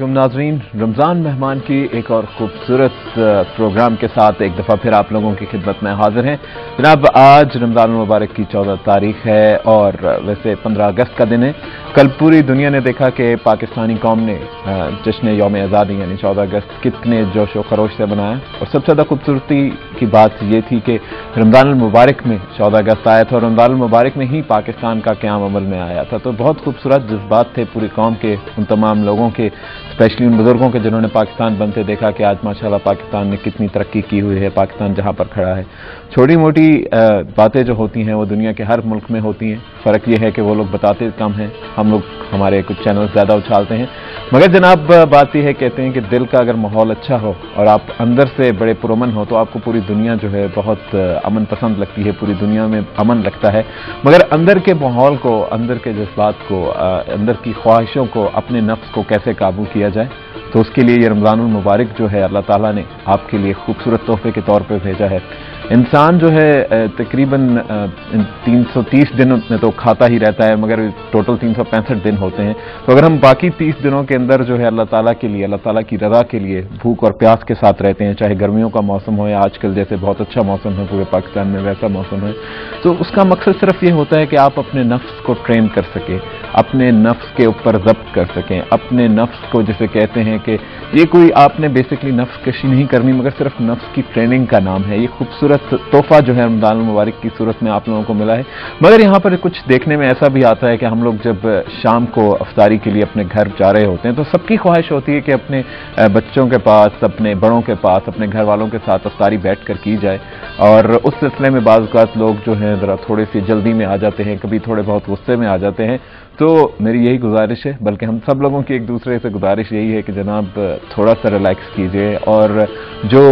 वालेकुम नाज़रीन, रमज़ान मेहमान की एक और खूबसूरत प्रोग्राम के साथ एक दफ़ा फिर आप लोगों की खिदमत में हाजिर हैं। जनाब, आज रमज़ान मुबारक की 14 तारीख है और वैसे 15 अगस्त का दिन है। कल पूरी दुनिया ने देखा कि पाकिस्तानी कौम ने जश्न यौम आज़ादी यानी 14 अगस्त कितने जोश व खरोश से मनाया। और सबसे ज़्यादा खूबसूरती की बात ये थी कि रमज़ान मुबारक में 14 अगस्त आया था और रमज़ान मुबारक में ही पाकिस्तान का क़याम अमल में आया था। तो बहुत खूबसूरत जज्बात थे पूरी कौम के, उन तमाम लोगों के, स्पेशली उन बुजुर्गों के जिन्होंने पाकिस्तान बनते देखा कि आज माशाल्लाह पाकिस्तान ने कितनी तरक्की की हुई है, पाकिस्तान जहां पर खड़ा है। छोटी मोटी बातें जो होती हैं वो दुनिया के हर मुल्क में होती हैं, फ़र्क ये है कि वो लोग बताते कम हैं, हम लोग हमारे कुछ चैनल ज़्यादा उछालते हैं। मगर जनाब बात यह है, कहते हैं कि दिल का अगर माहौल अच्छा हो और आप अंदर से बड़े पुरअमन हो तो आपको पूरी दुनिया जो है बहुत अमन पसंद लगती है, पूरी दुनिया में अमन लगता है। मगर अंदर के माहौल को, अंदर के जज्बात को, अंदर की ख्वाहिशों को, अपने नफ्स को कैसे काबू किया जाए, तो उसके लिए ये रमज़ानुल मुबारक जो है अल्लाह ताला ने आपके लिए खूबसूरत तोहफे के तौर पे भेजा है। इंसान जो है तकरीबन 330 दिन में तो खाता ही रहता है, मगर टोटल 365 दिन होते हैं। तो अगर हम बाकी 30 दिनों के अंदर जो है अल्लाह ताला के लिए, अल्लाह ताला की रज़ा के लिए भूख और प्यास के साथ रहते हैं, चाहे गर्मियों का मौसम हो या आजकल जैसे बहुत अच्छा मौसम है पूरे पाकिस्तान में वैसा मौसम है, तो उसका मकसद सिर्फ ये होता है कि आप अपने नफ्स को ट्रेन कर सकें, अपने नफ्स के ऊपर ज़ब्त कर सकें, अपने नफ्स को जिसे कहते हैं कि ये कोई आपने बेसिकली नफ्स कशी नहीं करनी, मगर सिर्फ नफ्स की ट्रेनिंग का नाम है। ये खूबसूरत तोहफा जो है रमज़ान मुबारक की सूरत में आप लोगों को मिला है। मगर यहाँ पर कुछ देखने में ऐसा भी आता है कि हम लोग जब शाम को अफ्तारी के लिए अपने घर जा रहे होते हैं तो सबकी ख्वाहिश होती है कि अपने बच्चों के पास, अपने बड़ों के पास, अपने घर वालों के साथ अफ्तारी बैठ कर की जाए। और उस सिलसिले में बाज़ औक़ात लोग जो हैं ज़रा थोड़ी सी जल्दी में आ जाते हैं, कभी थोड़े बहुत गुस्से में आ जाते हैं। तो मेरी यही गुजारिश है, बल्कि हम सब लोगों की एक दूसरे से गुजारिश यही है कि जनाब थोड़ा सा रिलैक्स कीजिए और जो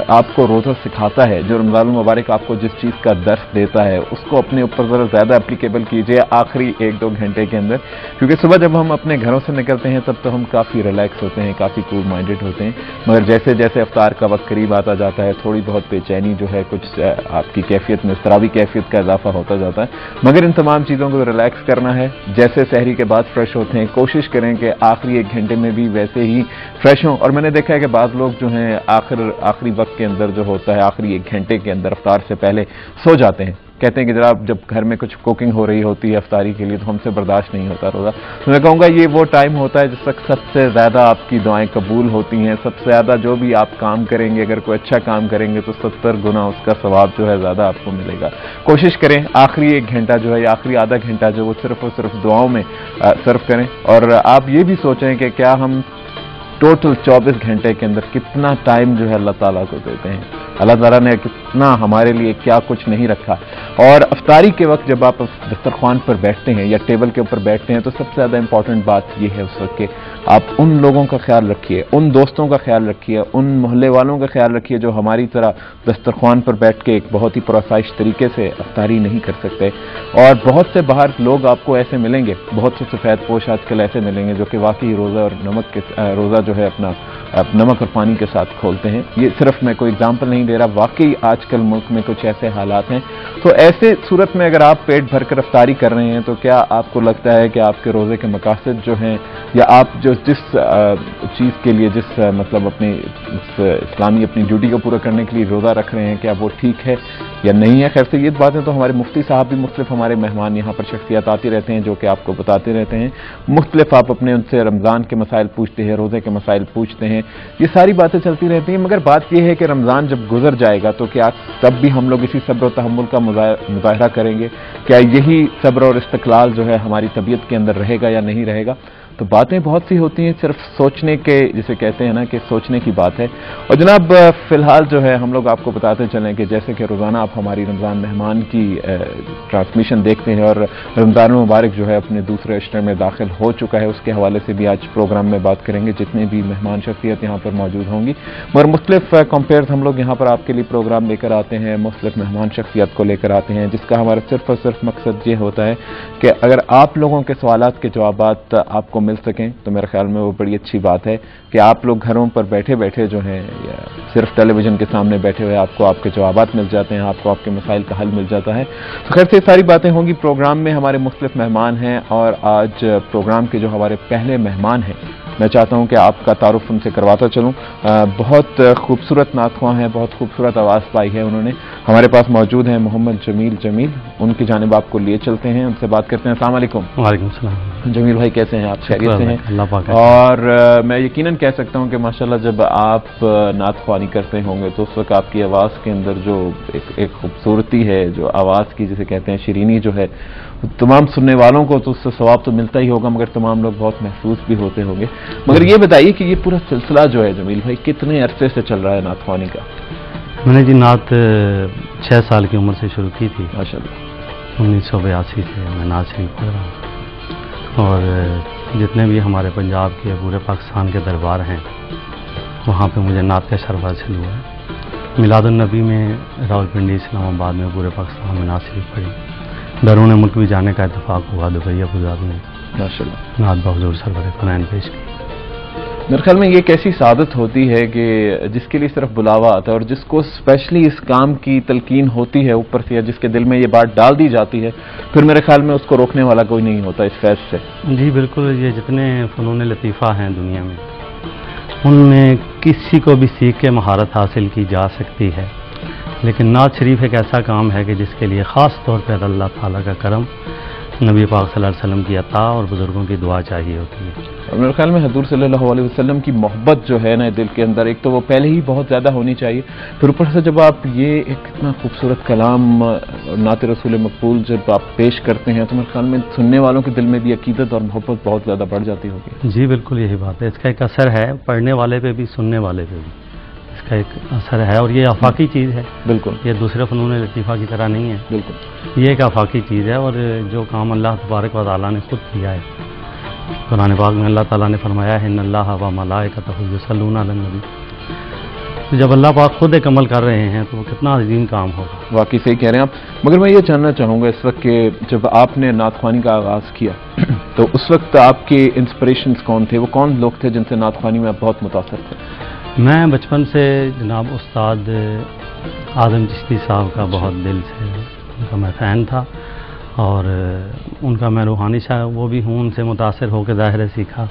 आपको रोज़ा सिखाता है, जो रमज़ान मुबारक आपको जिस चीज़ का दर्स देता है, उसको अपने ऊपर ज़रा ज़्यादा एप्लीकेबल कीजिए आखिरी 1-2 घंटे के अंदर। क्योंकि सुबह जब हम अपने घरों से निकलते हैं तब तो हम काफ़ी रिलैक्स होते हैं, काफ़ी कूल माइंडेड होते हैं, मगर जैसे जैसे अफ्तार का वक्त करीब आता जाता है थोड़ी बहुत बेचैनी जो है, कुछ आपकी कैफियत में इज़्तिराबी कैफियत का इजाफा होता जाता है। मगर इन तमाम चीज़ों को रिलैक्स करना है। जैसे सहरी के बाद फ्रेश होते हैं, कोशिश करें कि आखिरी 1 घंटे में भी वैसे ही फ्रेश हों। और मैंने देखा है कि बाद लोग जो हैं आखिरी वक्त के अंदर जो होता है, आखिरी 1 घंटे के अंदर अफ्तार से पहले सो जाते हैं। कहते हैं कि जब घर में कुछ कुकिंग हो रही होती है अफ्तारी के लिए तो हमसे बर्दाश्त नहीं होता रोज़ा। तो मैं कहूँगा ये वो टाइम होता है जिस वक्त सबसे ज़्यादा आपकी दुआएं कबूल होती हैं, सबसे ज़्यादा जो भी आप काम करेंगे, अगर कोई अच्छा काम करेंगे तो 70 गुना उसका सवाब जो है ज़्यादा आपको मिलेगा। कोशिश करें आखिरी 1 घंटा जो है या आखिरी आधा घंटा जो वो सिर्फ और सिर्फ दुआओं में सर्व करें। और आप ये भी सोचें कि क्या हम टोटल 24 घंटे के अंदर कितना टाइम जो है अल्लाह ताला को देते हैं, अल्लाह ताला ने कितना हमारे लिए क्या कुछ नहीं रखा। और अफ्तारी के वक्त जब आप दस्तरख्वान पर बैठते हैं या टेबल के ऊपर बैठते हैं तो सबसे ज़्यादा इंपॉर्टेंट बात यह है उस वक्त कि आप उन लोगों का ख्याल रखिए, उन दोस्तों का ख्याल रखिए, उन मोहल्ले वालों का ख्याल रखिए जो हमारी तरह दस्तरख्वान पर बैठ के एक बहुत ही पुरसाइश तरीके से अफ्तारी नहीं कर सकते। और बहुत से बाहर लोग आपको ऐसे मिलेंगे, बहुत से सफ़ेद पोश आजकल ऐसे मिलेंगे जो कि वाकई रोज़ा और रोज़ा जो है अपना नमक और पानी के साथ खोलते हैं। ये सिर्फ मैं कोई एग्जाम्पल नहीं दे रहा, वाकई आजकल मुल्क में कुछ ऐसे हालात हैं। तो ऐसे सूरत में अगर आप पेट भरकर अफ्तारी कर रहे हैं तो क्या आपको लगता है कि आपके रोज़े के मकासद जो हैं या आप जो जिस चीज़ के लिए मतलब अपनी इस्लामी अपनी ड्यूटी को पूरा करने के लिए रोज़ा रख रहे हैं, क्या वो ठीक है या नहीं है? खैर से ये बातें तो हमारे मुफ्ती साहब भी, मुख्तलिफ हमारे मेहमान यहाँ पर शख्सियत आती रहते हैं जो कि आपको बताते रहते हैं। मुख्तलिफ आप अपने उनसे रमज़ान के मसाइल पूछते हैं, रोज़े के मसाइल पूछते हैं, ये सारी बातें चलती रहती हैं। मगर बात यह है कि रमज़ान जब गुजर जाएगा तो क्या तब भी हम लोग इसी सब्र और तहम्मुल का मुज़ाहरा करेंगे? क्या यही सब्र और इस्तक़लाल जो है हमारी तबीयत के अंदर रहेगा या नहीं रहेगा? तो बातें बहुत सी होती हैं, सिर्फ सोचने के, जिसे कहते हैं ना कि सोचने की बात है। और जनाब फ़िलहाल जो है हम लोग आपको बताते चलें कि जैसे कि रोज़ाना आप हमारी रमज़ान मेहमान की ट्रांसमिशन देखते हैं और रमज़ान मुबारक जो है अपने दूसरे अशरे में दाखिल हो चुका है, उसके हवाले से भी आज प्रोग्राम में बात करेंगे, जितने भी मेहमान शख्सियत यहाँ पर मौजूद होंगी। मगर मुख्तलिफ कंपेयर हम लोग यहाँ पर आपके लिए प्रोग्राम लेकर आते हैं, मुख्तलिफ मेहमान शख्सियत को लेकर आते हैं, जिसका हमारा सिर्फ और सिर्फ मकसद ये होता है कि अगर आप लोगों के सवालात के जवाबात आपको मिल सकें तो मेरे ख्याल में वो बड़ी अच्छी बात है कि आप लोग घरों पर बैठे बैठे जो हैं या सिर्फ टेलीविज़न के सामने बैठे हुए आपको आपके जवाबात मिल जाते हैं, आपको आपके मसाइल का हल मिल जाता है। तो खैर से सारी बातें होंगी प्रोग्राम में। हमारे मुख्तलिफ मेहमान हैं और आज प्रोग्राम के जो हमारे पहले मेहमान हैं मैं चाहता हूं कि आपका तारुफ उनसे करवाता चलूं। बहुत खूबसूरत नातख़्वां हैं, बहुत खूबसूरत आवाज़ पाई है उन्होंने। हमारे पास मौजूद हैं मोहम्मद जमील, उनकी जानिब आपको लिए चलते हैं, उनसे बात करते हैं। अस्सलाम वालेकुम। वालेकुम सलाम। जमील भाई कैसे हैं आप? खैरियत से हैं? अल्लाह पाक। और मैं यकीनन कह सकता हूं कि माशाल्लाह जब आप नातख़्वानी करते होंगे तो उस वक्त आपकी आवाज़ के अंदर जो एक खूबसूरती है, जो आवाज़ की जिसे कहते हैं शिरीनी जो है, तमाम सुनने वालों को तो उससे सवाब तो मिलता ही होगा, मगर तमाम लोग बहुत महसूस भी होते होंगे। मगर ये बताइए कि ये पूरा सिलसिला जो है जमील भाई कितने अरसे से चल रहा है नातख़्वानी का? मैंने जी नात 6 साल की उम्र से शुरू की थी माशाल्लाह। 1982 से मैं नात शरीफ पढ़ रहा हूँ और जितने भी हमारे पंजाब के पूरे पाकिस्तान के दरबार हैं वहाँ पे मुझे नात का शरफ हासिल हुआ है। मिलादुन्नबी में रावलपिंडी इस्लामाबाद में पूरे पाकिस्तान में नात शरीफ पढ़ी। बैरून मुल्क भी जाने का इत्तेफाक हुआ, दुबई अबूधाबी में माशाल्लाह नात बहजूर सरवर फनैन पेश की। मेरे ख्याल में ये कैसी सादत होती है कि जिसके लिए सिर्फ बुलावा आता है और जिसको स्पेशली इस काम की तलकीन होती है ऊपर से, या जिसके दिल में ये बात डाल दी जाती है, फिर मेरे ख्याल में उसको रोकने वाला कोई नहीं होता इस फैज से। जी बिल्कुल, ये जितने फ़नून लतीफ़ा हैं दुनिया में उनमें किसी को भी सीख के महारत हासिल की जा सकती है, लेकिन नात शरीफ एक ऐसा काम है कि जिसके लिए ख़ास तौर पर अल्लाह ताला का करम, नबी पाक सल्लल्लाहु अलैहि वसल्लम की अता और बुजुर्गों की दुआ चाहिए होती है। और मेरे ख्याल में हजूर सल्लल्लाहु अलैहि वसल्लम की मोहब्बत जो है ना दिल के अंदर, एक तो वो पहले ही बहुत ज़्यादा होनी चाहिए, फिर ऊपर से जब आप ये एक इतना खूबसूरत कलाम नात रसूल मकबूल जब आप पेश करते हैं तो मेरे ख्याल में सुनने वालों के दिल में भी अकीदत और मोहब्बत बहुत ज़्यादा बढ़ जाती होगी। जी बिल्कुल यही बात है, इसका एक असर है पढ़ने वाले पे भी, सुनने वाले पे भी इसका एक असर है और ये आफाकी चीज़ है। बिल्कुल, ये दूसरे फ़नून लतीफ़ा की तरह नहीं है। बिल्कुल ये एक आफाकी चीज़ है और जो काम अल्लाह तबारक व तआला ने खुद किया है, कुरान पाक में अल्लाह ताला ने फरमाया है इन्नल्लाह व मलाइकतहु युसल्लूना अलन नबी। तो जब अल्लाह पाक खुद एक अमल कर रहे हैं तो वो कितना अजीम काम होगा। वाकई सही कह रहे हैं आप। मगर मैं ये जानना चाहूँगा इस वक्त कि जब आपने नातख़्वानी का आगाज़ किया तो उस वक्त आपके इंस्पिरेशंस कौन थे? वो कौन लोग थे जिनसे नातख़्वानी में आप बहुत मुतासर थे? मैं बचपन से जनाब उस्ताद आज़म चिश्ती साहब का बहुत दिल से उनका मैं फ़ैन था और उनका मैं रूहानी शायर वो भी हूँ, उनसे मुतासर होकर ज़ाहिर सीखा।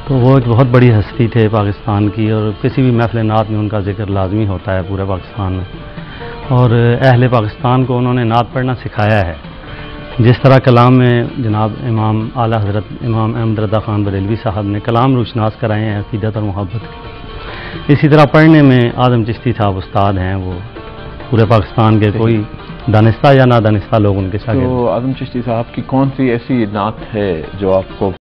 तो वो एक बहुत बड़ी हस्ती थे पाकिस्तान की और किसी भी महफ़िल नात में उनका जिक्र लाजमी होता है पूरे पाकिस्तान में, और अहले पाकिस्तान को उन्होंने नात पढ़ना सिखाया है। जिस तरह कलाम में जनाब इमाम आला हज़रत इमाम अहमद रज़ा ख़ान बरेलवी साहब ने कलाम रोशनास कराए हैं अक़ीदत और मोहब्बत की, इसी तरह पढ़ने में आज़म चिश्ती साहब उस्ताद हैं। वो पूरे पाकिस्तान के कोई दानिस्ता या ना दानिस्ता लोग उनके साथ। तो आज़म चिश्ती साहब की कौन सी ऐसी नात है जो आपको